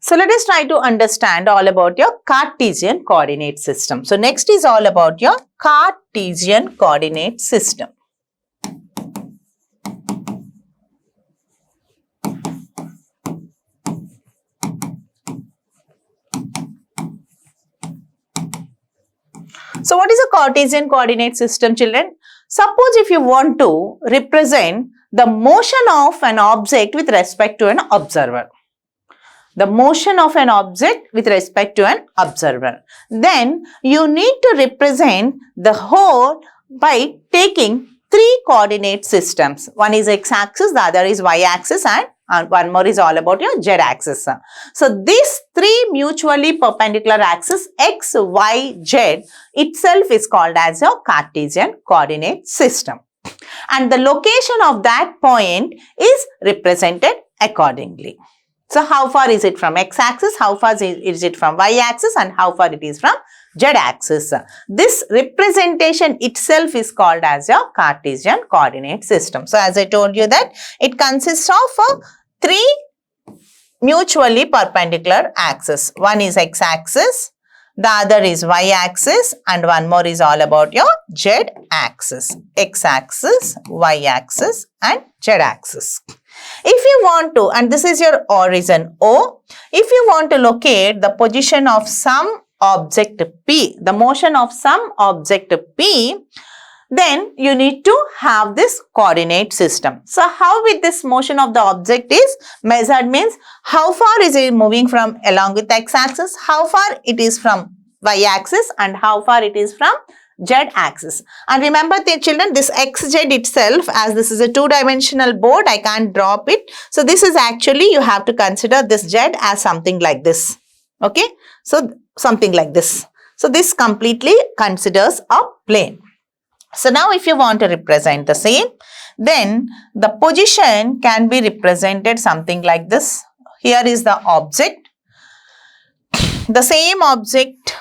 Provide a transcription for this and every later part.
So let us try to understand all about your Cartesian coordinate system. So next is all about your Cartesian coordinate system. So what is a Cartesian coordinate system, children? Suppose if you want to represent the motion of an object with respect to an observer. The motion of an object with respect to an observer. Then you need to represent the whole by taking three coordinate systems. One is x-axis, the other is y-axis, and one more is all about your z-axis. So these three mutually perpendicular axes x, y, z itself is called as a Cartesian coordinate system. And the location of that point is represented accordingly. So how far is it from x-axis, how far is it from y-axis, and how far it is from z-axis. This representation itself is called as a Cartesian coordinate system. So as I told you that it consists of three mutually perpendicular axes. One is x-axis, the other is y-axis, and one more is all about your z-axis. X-axis, y-axis, and z-axis. If you want to, and this is your origin O, if you want to locate the position of some object P, the motion of some object P, then you need to have this coordinate system. So how with this motion of the object is measured means how far is it moving from along with x-axis, how far it is from y-axis, and how far it is from z-axis. And remember the children, this xz itself, as this is a two-dimensional board, I can't drop it. So this is actually, you have to consider this z as something like this. Okay. So something like this. So this completely considers a plane. So now if you want to represent the same, then the position can be represented something like this. Here is the object. The same object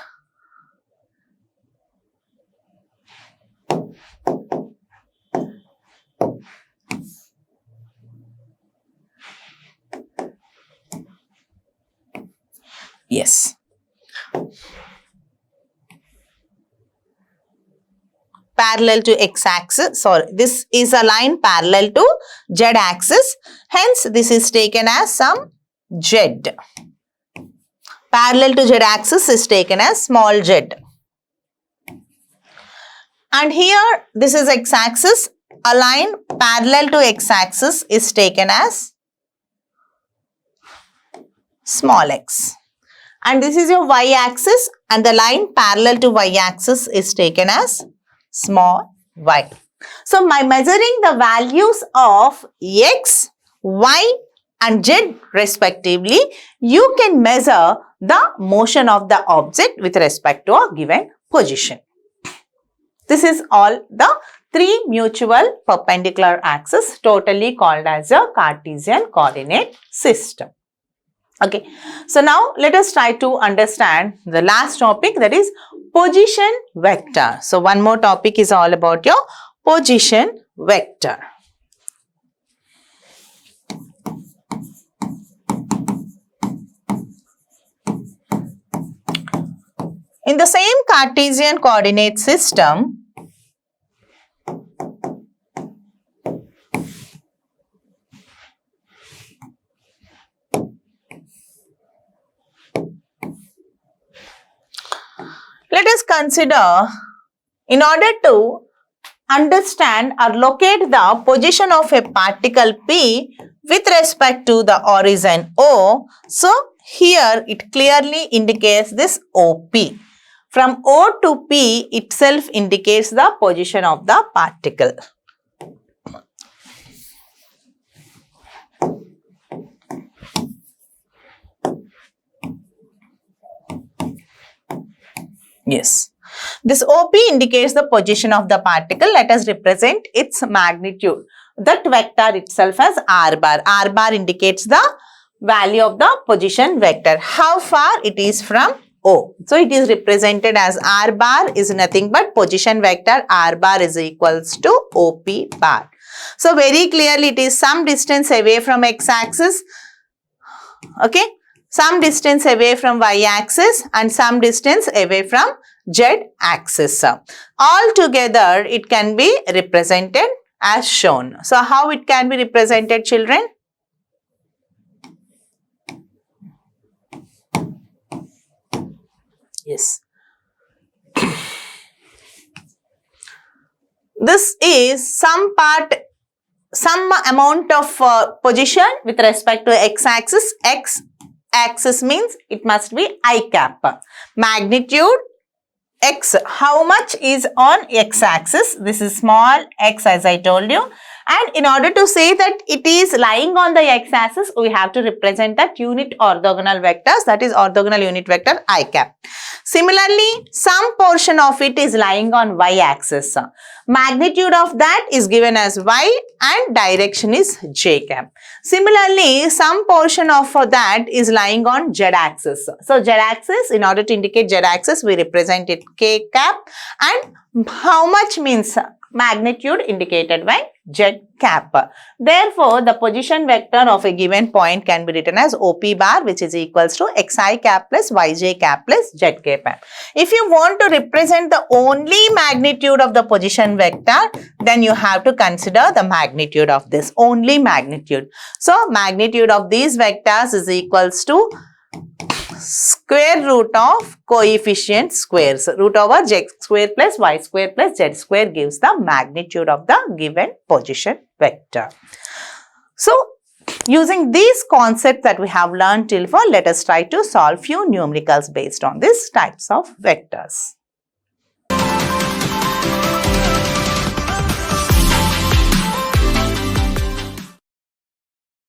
yes. Parallel to x-axis, sorry, this is a line parallel to z-axis, hence this is taken as some z. Parallel to z-axis is taken as small z. And here this is x-axis, a line parallel to x-axis is taken as small x. And this is your y-axis, and the line parallel to y-axis is taken as small y. So by measuring the values of x, y, and z respectively, you can measure the motion of the object with respect to a given position. This is all the three mutual perpendicular axes, totally called as a Cartesian coordinate system. Okay, so now let us try to understand the last topic, that is position vector. So one more topic is all about your position vector. In the same Cartesian coordinate system, let us consider, in order to understand or locate the position of a particle P with respect to the origin O, so here it clearly indicates this OP. From O to P itself indicates the position of the particle. Yes. This OP indicates the position of the particle. Let us represent its magnitude. That vector itself as R bar. R bar indicates the value of the position vector. How far it is from O. So it is represented as R bar is nothing but position vector R bar is equals to OP bar. So very clearly it is some distance away from x-axis. Okay. some distance away from y-axis and some distance away from z-axis. All together it can be represented as shown. So how it can be represented, children? Yes. This is some amount of position with respect to x-axis. X-axis means it must be I cap. Magnitude x, how much is on x-axis? This is small x, as I told you. And in order to say that it is lying on the x-axis, we have to represent that unit orthogonal vectors, that is orthogonal unit vector I cap. Similarly, some portion of it is lying on y-axis. Magnitude of that is given as y and direction is j cap. Similarly, some portion of that is lying on z-axis. So, z-axis, in order to indicate z-axis, we represent it k cap, and how much means magnitude indicated by z cap. Therefore, the position vector of a given point can be written as OP bar, which is equals to xi cap plus yj cap plus z cap. If you want to represent the only magnitude of the position vector, then you have to consider the magnitude of this, only magnitude. So, magnitude of these vectors is equals to square root of coefficient squares. Root over z square plus y square plus z square gives the magnitude of the given position vector. So, using these concepts that we have learned till now, let us try to solve few numericals based on these types of vectors.